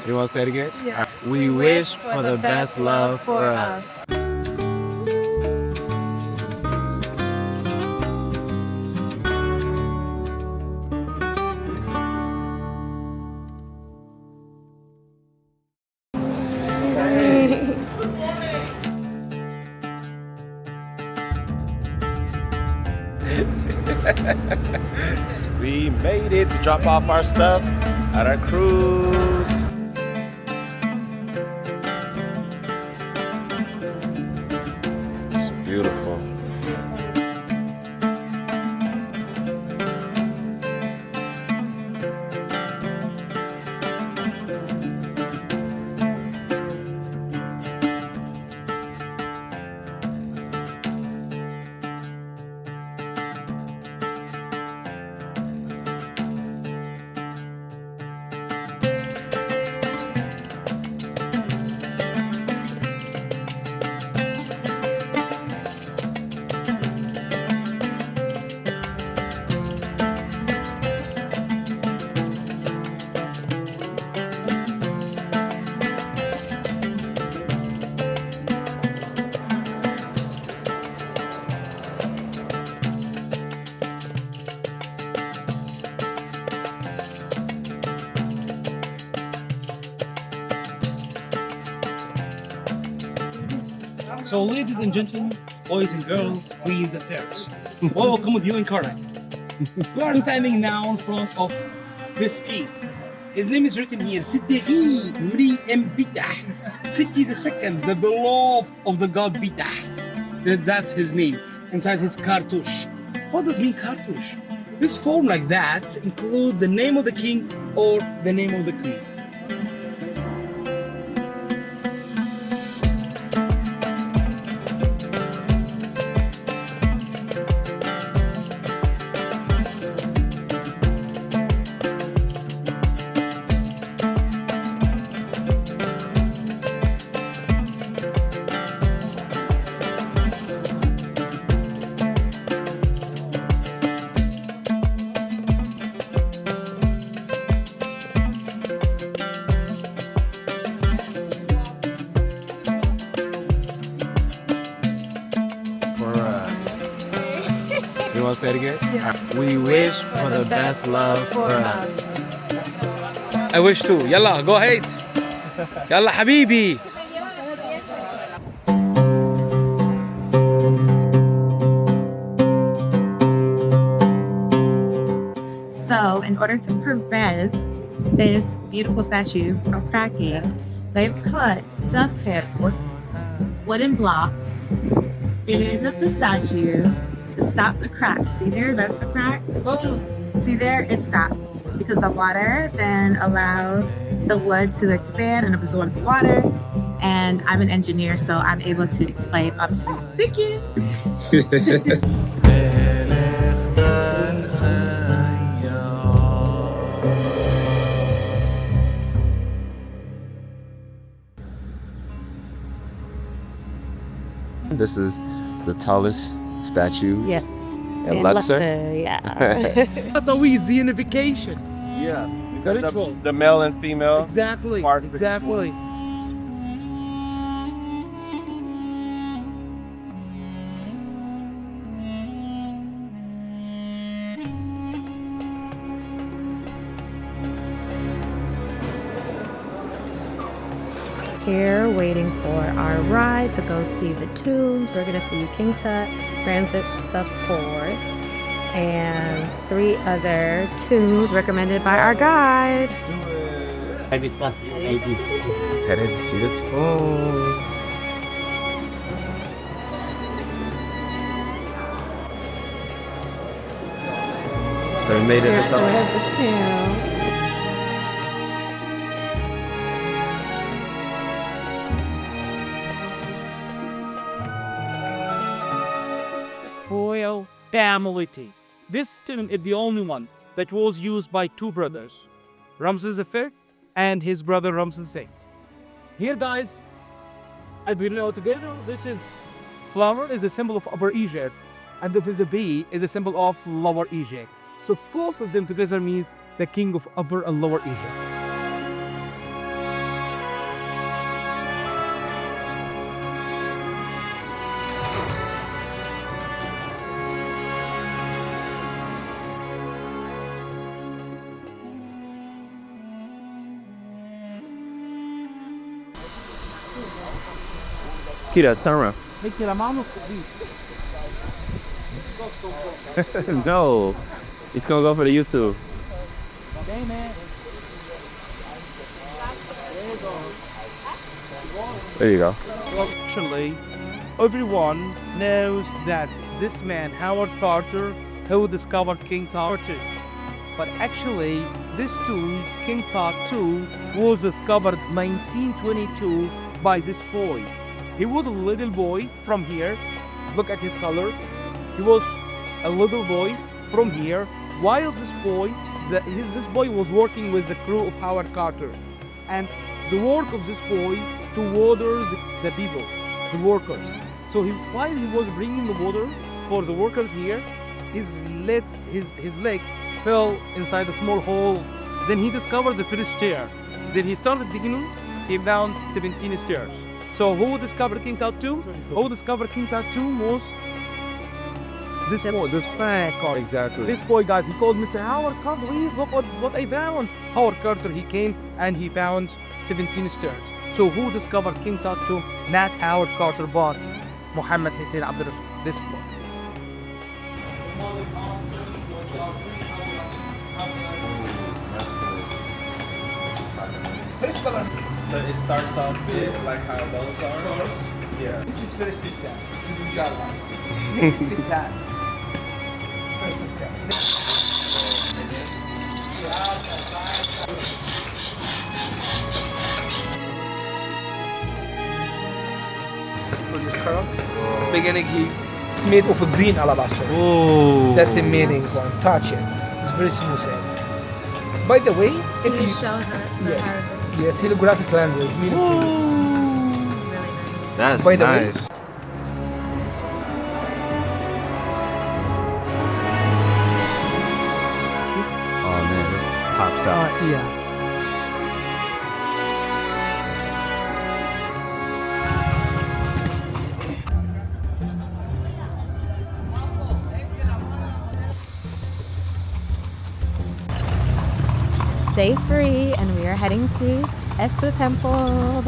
You want to say it again? Yeah. We wish for the best love for us. We made it to drop off our stuff at our cruise. It's beautiful. So, ladies and gentlemen, boys and girls, queens and terrors, welcome with you in Karnak. We are standing now in front of this king. His name is written here, City Mri Mbitah. City the second, the beloved of the god Bitah. That's his name, inside his cartouche. What does mean cartouche? This form like that includes the name of the king or the name of the queen. You want to say it again? Yeah. We wish for the best love for us. I wish to. Yalla, go ahead. Yalla, habibi. So, in order to prevent this beautiful statue from cracking, they've cut duct-tape or wooden blocks in the statue to stop the cracks. See there? That's the crack. See there? It stopped because the water then allowed the wood to expand and absorb the water. And I'm an engineer, so I'm able to explain on the screen. Thank you. This is the tallest statue Yes. in Luxor. Yeah. Tawid, the unification. Yeah, The ritual. the male and female. Exactly. Part of the Exactly. Here, waiting for our ride to go see the tombs. We're gonna see King Tut, Ramses the Fourth, and 3 other tombs recommended by our guide. Headed to see the tomb. So we made it this summer. Ramses tomb. Royal family tea. This tomb is the only one that was used by 2 brothers, Ramses V and his brother Ramses VI. Here, guys, as we know together, this is flower is a symbol of Upper Egypt, and this is a bee is a symbol of Lower Egypt. So both of them together means the king of Upper and Lower Egypt. Kira, turn around. Metti la mano così. No, it's gonna go for the YouTube. Va bene? There you go. Actually, everyone knows that this man, Howard Carter, who discovered King Tut II. But actually, this tomb, King Tut II, was discovered 1922 by this boy. He was a little boy from here. Look at his color. He was a little boy from here. While this boy was working with the crew of Howard Carter. And the work of this boy to water the people, the workers. So while he was bringing the water for the workers here, his leg fell inside a small hole. Then he discovered the first stair. Then he started digging. He found 17 stairs. So who discovered King Tut II? Who discovered King Tut II was this boy, this man Carter. Exactly. This boy, guys, he called Mr. Howard Carter, please look what I found. Howard Carter, he came and he found 17 stairs. So who discovered King Tut II? Not Howard Carter, but Muhammad Hussein Abdul Rasul, this boy. First color. So it starts off big, like how those are. Yeah. This is first step. Next step. First step. For this color. Beginning it's made of a green alabaster. Oh. That's the meaning one. Touch it. It's very smooth. By the way, if You you show the Yes. hieroglyph. yes, holographic language meaning. It's really nice. That's By the way- nice. Oh man, this pops out. Yeah. Day 3, and we are heading to Edfu Temple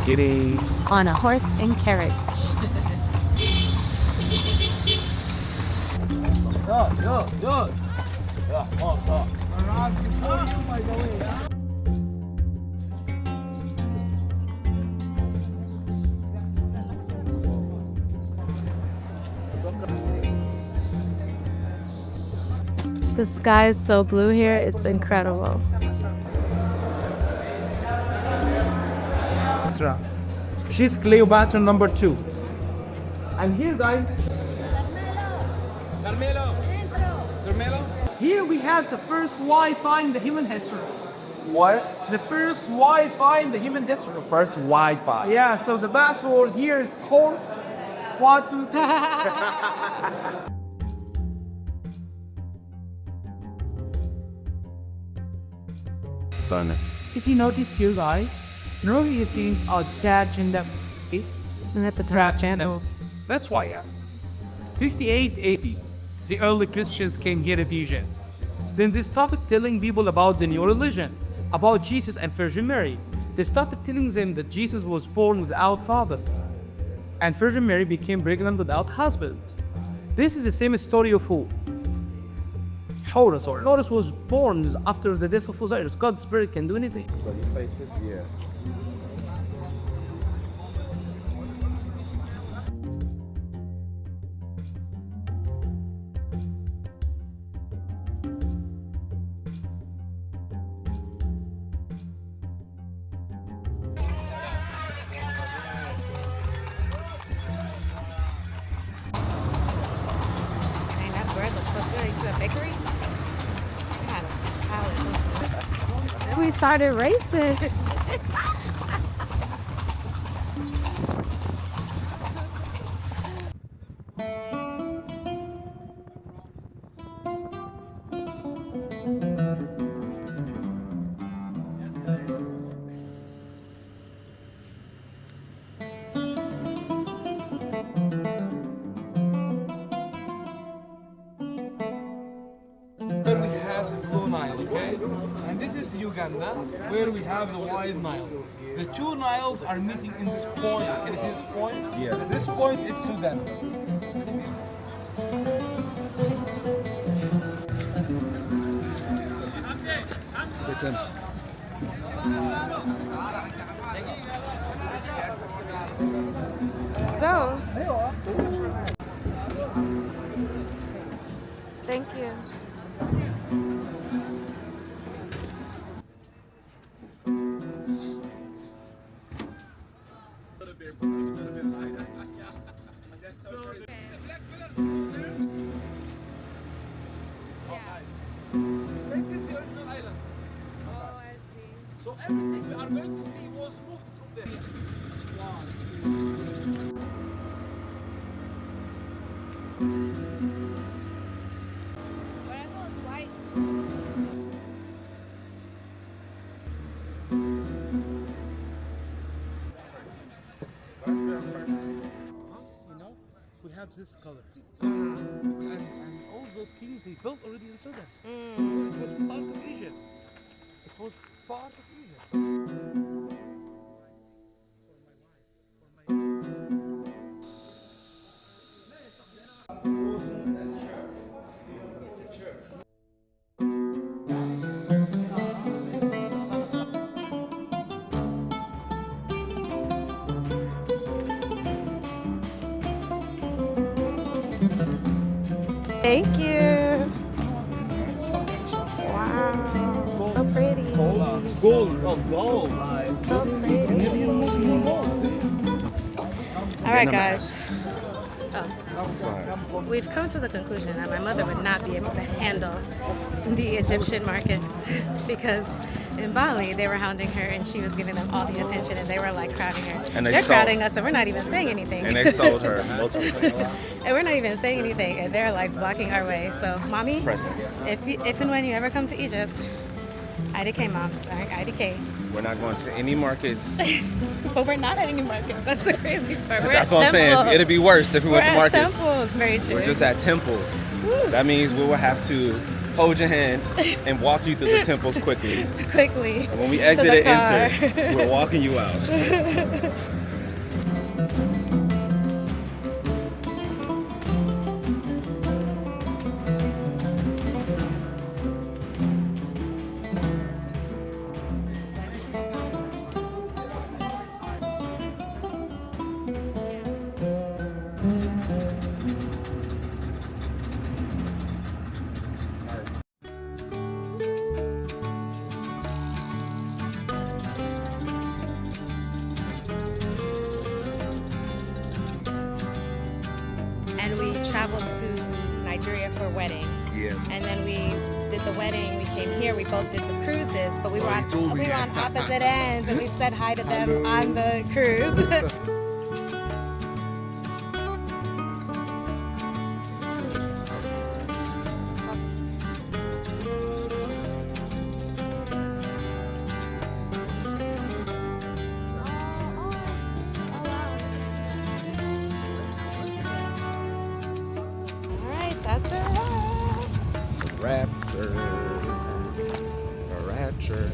Kitty. on a horse and carriage. The sky is so blue here, it's incredible. She's Cleopatra number 2. I'm here, guys. Carmelo. Here we have the first Wi-Fi in the human history. What? The first Wi-Fi in the human history. First Wi-Fi. Yeah, so the password here is called 1, 2, 3. Thunder. If you notice here, guys, normally you see a catch in the And at the trap channel. That's why, yeah. 58 AD, the early Christians came here to Egypt. Then they started telling people about the new religion, about Jesus and Virgin Mary. They started telling them that Jesus was born without fathers, and Virgin Mary became pregnant without husband. This is the same story of who? Horus. Horus was born after the death of Osiris. God's spirit can do anything. But you face it, yeah. Dang, that bread looks so good. You see a bakery? We started racing. Here we have the blue Nile. Nile, okay? And this is Uganda, where we have the Wide Nile. The two Niles are meeting in this point. Can you see this point? Yeah. This point is Sudan. So, thank you. So everything we are going to see was moved from there. Us, you know, we have this color. And all those kings, they built already in Sudan. It was part of Egypt. It was part of Egypt. Thank you. Wow, so pretty. Gold. Oh, gold. So pretty. All right, guys. Oh. We've come to the conclusion that my mother would not be able to handle the Egyptian markets because in Bali they were hounding her and she was giving them all the attention and they were like crowding her. And they're crowding us and we're not even saying anything. And they sold her multiple things. And we're not even saying anything and they're like blocking our way. So, mommy, Present. if and when you ever come to Egypt, IDK moms, all right, IDK. We're not going to any markets. But we're not at any markets. That's the crazy part. We're That's at what I'm saying. temples. It'd be worse if we went to We're at markets. temples, very true. We're just at temples. Woo. That means we will have to hold your hand and walk you through the temples quickly. Quickly. And when we to exit the and enter, car. we're walking you out. And we traveled to Nigeria for a wedding. Yeah. And then we did the wedding. We came here. We both did the cruises, but we were on opposite ends, and we said hi to them on the cruise. That's a wrap. It's a rapture. A rapture.